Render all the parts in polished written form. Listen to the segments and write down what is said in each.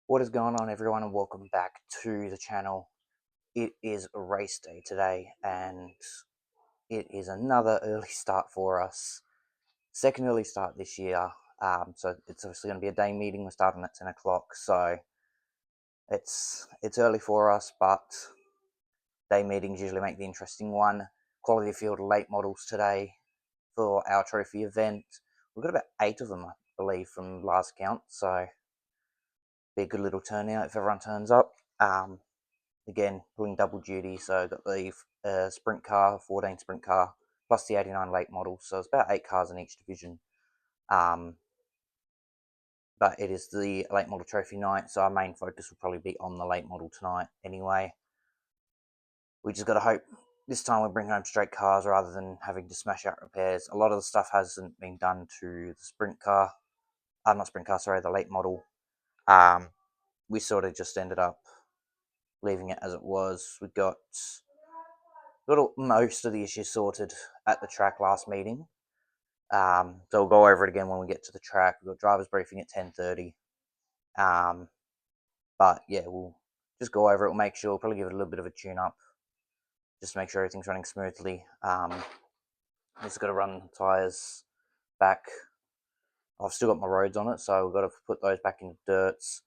What is going on, everyone, and welcome back to the channel. It is a race day today, and it is another early start for us. Second early start this year. So it's obviously going to be a day meeting. We're starting at 10 o'clock, so it's early for us, but day meetings usually make the interesting one. Quality field late models today for our trophy event. We've got about 8 of them, I believe, from last count, so be a good little turnout if everyone turns up. Again, doing double duty, so got the sprint car, 14 sprint car, plus the 89 late model, so it's about 8 cars in each division. But it is the late model trophy night, so our main focus will probably be on the late model tonight anyway. We just got to hope this time we bring home straight cars rather than having to smash out repairs. A lot of the stuff hasn't been done to the sprint car, the late model. We sort of just ended up leaving it as it was. We got most of the issues sorted at the track last meeting. So we'll go over it again when we get to the track. We've got drivers briefing at 10:30. But yeah, we'll just go over it. We'll make sure, we'll probably give it a little bit of a tune up, just to make sure everything's running smoothly. Just got to run the tyres back. I've still got my roads on it, so we've got to put those back into dirts.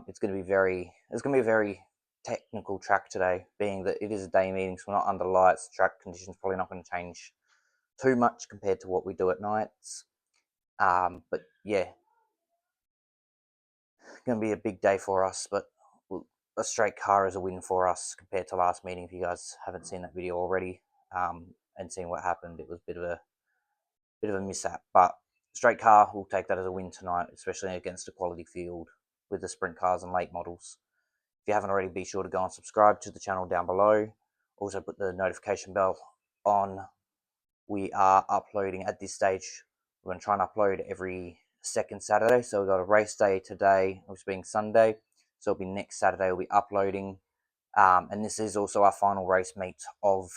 It's going to be a very technical track today, being that it is a day meeting, so we're not under lights. The track conditions probably not going to change too much compared to what we do at nights. But yeah, it's going to be a big day for us, but a straight car is a win for us compared to last meeting. If you guys haven't seen that video already and seen what happened, it was a bit of a mishap, but straight car, we'll take that as a win tonight, especially against a quality field with the sprint cars and late models. If you haven't already, be sure to go and subscribe to the channel down below. Also put the notification bell on. We are uploading at this stage. We're going to try and upload every second Saturday. So we've got a race day today, which being Sunday. So it'll be next Saturday we'll be uploading. And this is also our final race meet of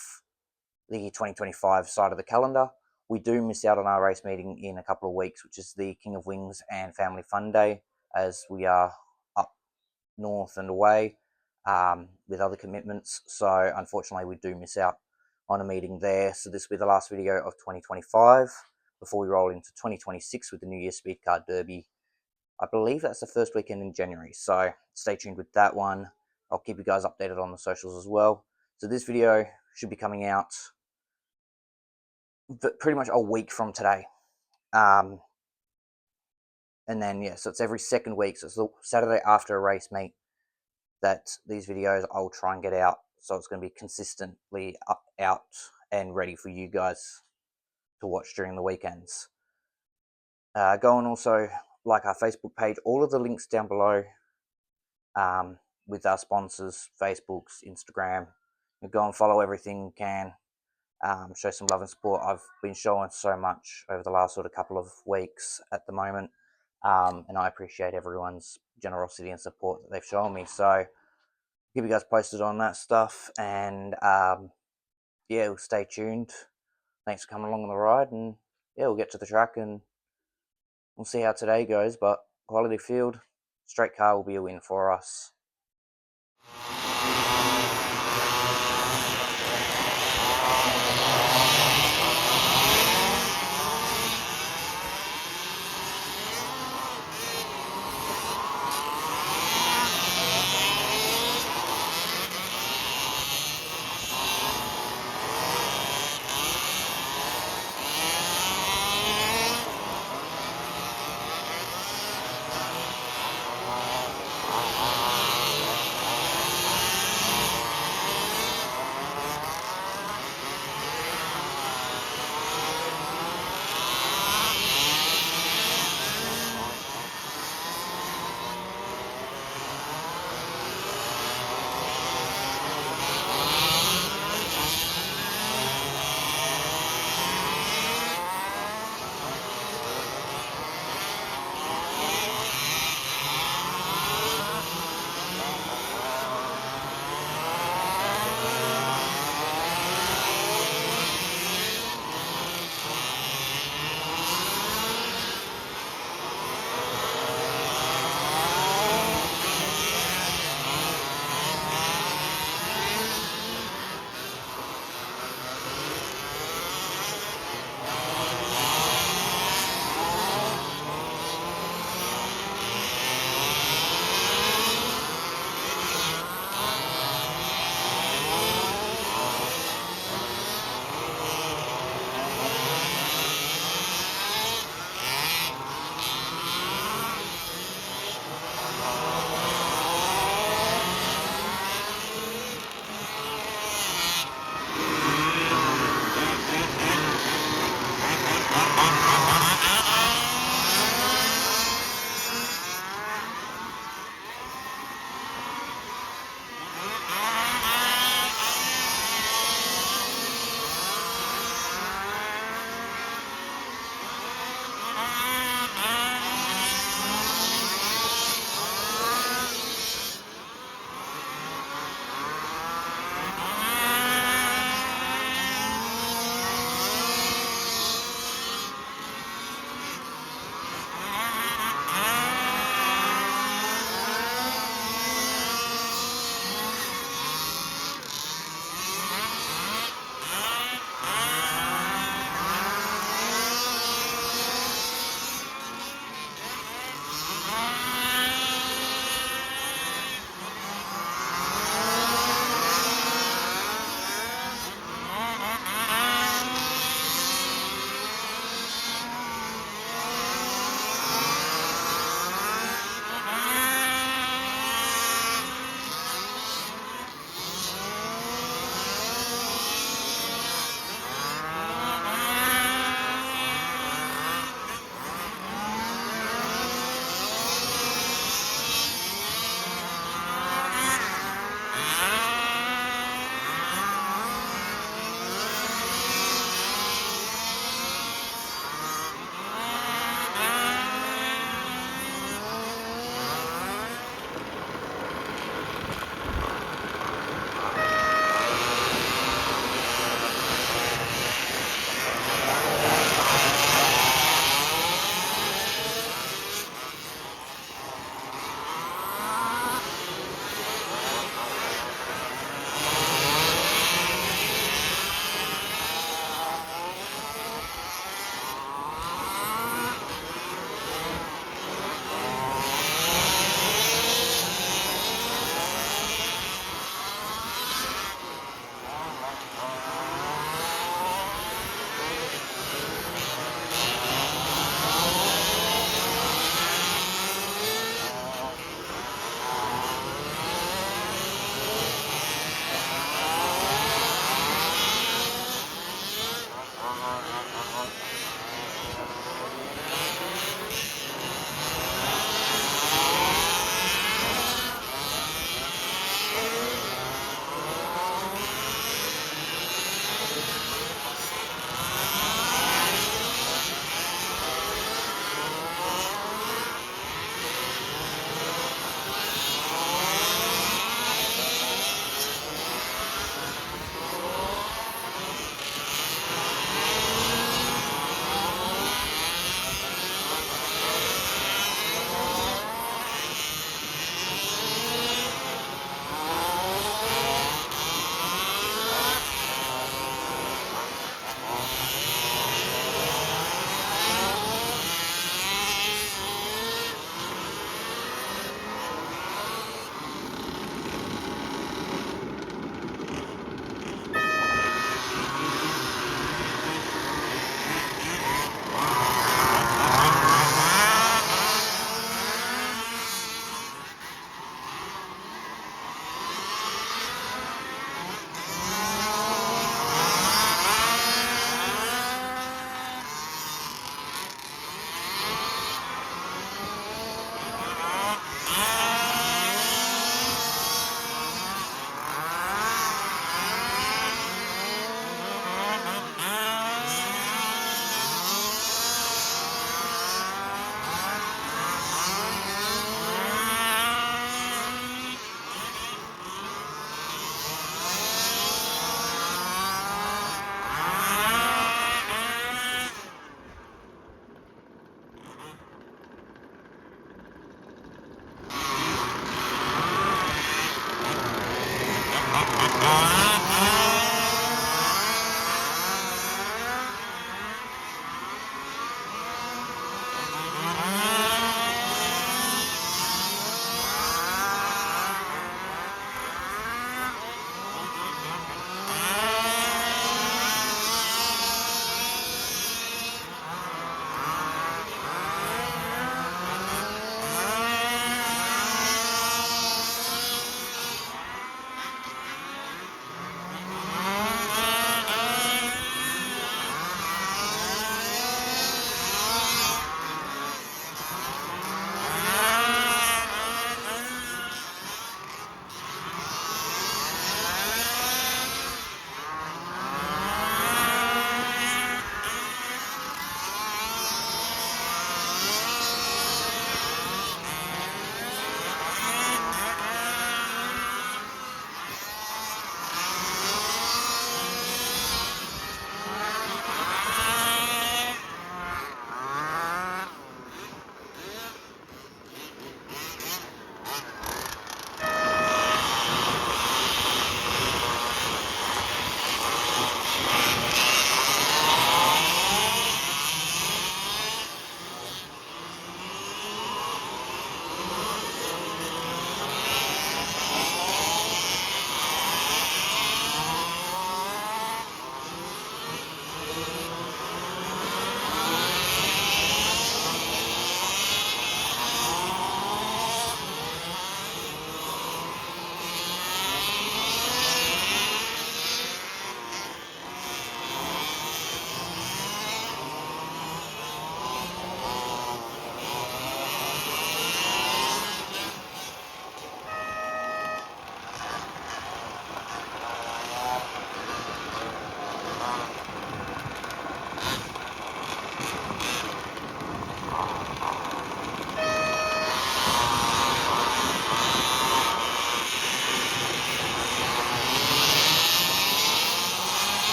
the 2025 side of the calendar. We do miss out on our race meeting in a couple of weeks, which is the King of Wings and Family Fun Day, as we are up north and away with other commitments. So unfortunately we do miss out on a meeting there. So this will be the last video of 2025 before we roll into 2026 with the New Year Speed Car Derby. I believe that's the first weekend in January, so stay tuned with that one. I'll keep you guys updated on the socials as well. So this video should be coming out pretty much a week from today. And then, yeah, so it's every second week. So it's the Saturday after a race meet that these videos I'll try and get out. So it's going to be consistently out and ready for you guys to watch during the weekends. Go and also like our Facebook page. All of the links down below with our sponsors, Facebooks, Instagram. You go and follow everything you can. Show some love and support. I've been showing so much over the last sort of couple of weeks at the moment. And I appreciate everyone's generosity and support that they've shown me. So keep you guys posted on that stuff. And yeah, we'll stay tuned. Thanks for coming along on the ride. And yeah, we'll get to the track and we'll see how today goes. But quality field, straight car will be a win for us.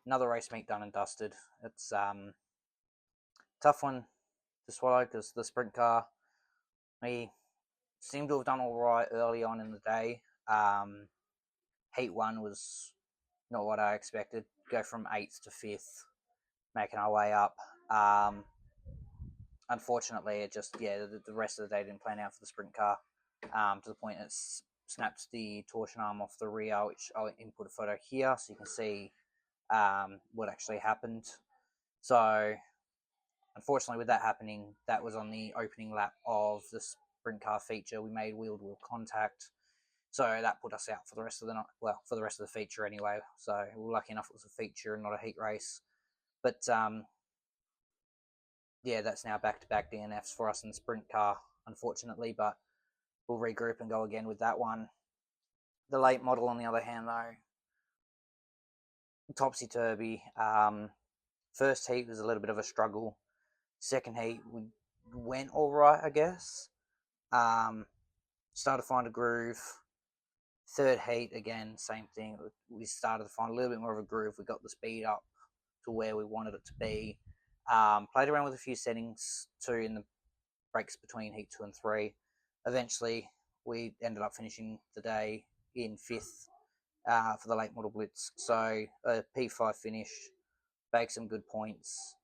another race meet done and dusted. It's tough one to swallow because the sprint car, we seemed to have done all right early on in the day. Heat 1 was not what I expected. Go from 8th to 5th, making our way up. Unfortunately, it just, the rest of the day didn't plan out for the sprint car, to the point it snapped the torsion arm off the rear, which I'll input a photo here so you can see what actually happened. So unfortunately, with that happening, that was on the opening lap of the sprint car feature. We made wheel-to-wheel contact, so that put us out for the rest of the night. Well, for the rest of the feature anyway. So we were lucky enough it was a feature and not a heat race. But yeah, that's now back-to-back DNFs for us in the sprint car, unfortunately. But we'll regroup and go again with that one. The late model, on the other hand, though, topsy-turvy. First heat was a little bit of a struggle. Second heat, we went all right, I guess. Started to find a groove. Third heat, again, same thing. We started to find a little bit more of a groove. We got the speed up to where we wanted it to be. Played around with a few settings too in the breaks between heat 2 and 3. Eventually, we ended up finishing the day in 5th for the Late Model Blitz. So a P5 finish, bagged some good points.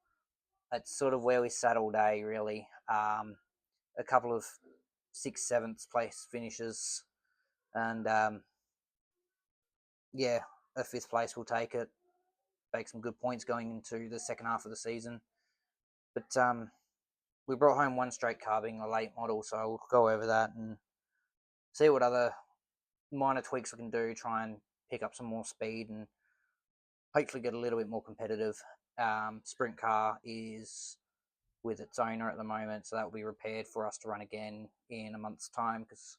That's sort of where we sat all day, really. A couple of 6th, 7th place finishes, and yeah, a 5th place will take it. Make some good points going into the second half of the season. But we brought home one straight car, being a late model, so we'll go over that and see what other minor tweaks we can do, try and pick up some more speed and hopefully get a little bit more competitive. Sprint car is with its owner at the moment, so that will be repaired for us to run again in a month's time, because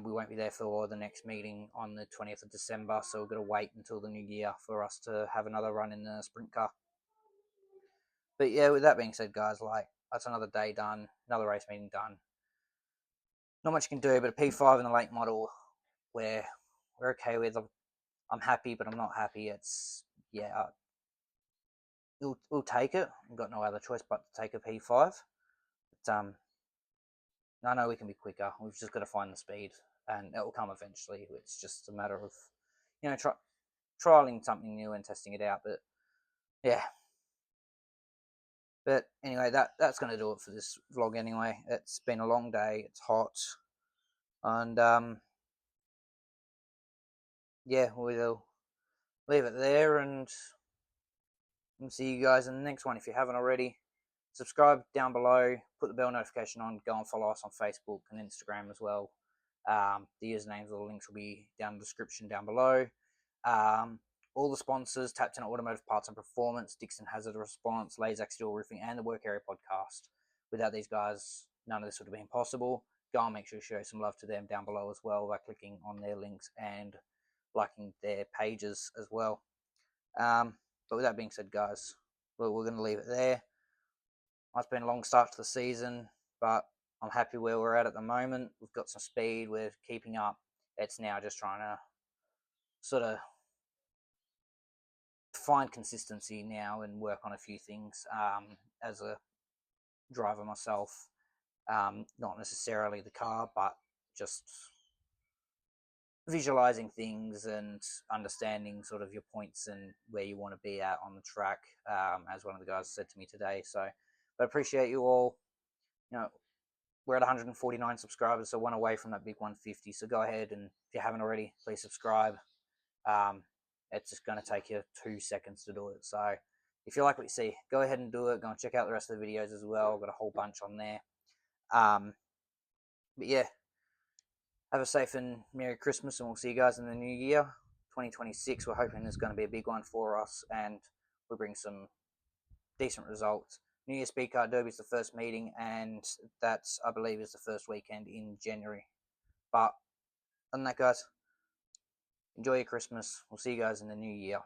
we won't be there for the next meeting on the 20th of December, so we've got to wait until the new year for us to have another run in the sprint car. But yeah, with that being said, guys, like, that's another day done, another race meeting done. Not much you can do, but a P5 in the late model, we're okay with. I'm happy, but I'm not happy. It's, yeah, we'll take it. We've got no other choice but to take a P5. But I know we can be quicker. We've just got to find the speed, and it will come eventually. It's just a matter of, trialing something new and testing it out. But yeah. But anyway, that's going to do it for this vlog anyway. It's been a long day. It's hot. And yeah, we'll leave it there, and we'll see you guys in the next one. If you haven't already, subscribe down below, put the bell notification on, go and follow us on Facebook and Instagram as well. The usernames or the links will be down in the description down below. All the sponsors, Tap 10 Automotive Parts and Performance, Dixon Hazard Response, Lazic Steel Roofing, and the Work Area Podcast. Without these guys, none of this would have been possible. Go and make sure you show some love to them down below as well by clicking on their links and liking their pages as well. But with that being said, guys, we're going to leave it there. It's been a long start to the season, but I'm happy where we're at the moment. We've got some speed. We're keeping up. It's now just trying to sort of find consistency now and work on a few things as a driver myself. Not necessarily the car, but just visualizing things and understanding sort of your points and where you want to be at on the track, as one of the guys said to me today. So I appreciate you all. We're at 149 subscribers, so one away from that big 150. So go ahead, and if you haven't already, please subscribe. It's just going to take you 2 seconds to do it. So if you like what you see, go ahead and do it. Go and check out the rest of the videos as well. I've got a whole bunch on there. But yeah, have a safe and Merry Christmas, and we'll see you guys in the new year. 2026, we're hoping there's going to be a big one for us, and we'll bring some decent results. New Year Speed Car Derby is the first meeting, and that's, I believe, is the first weekend in January. But other than that, guys, enjoy your Christmas. We'll see you guys in the new year.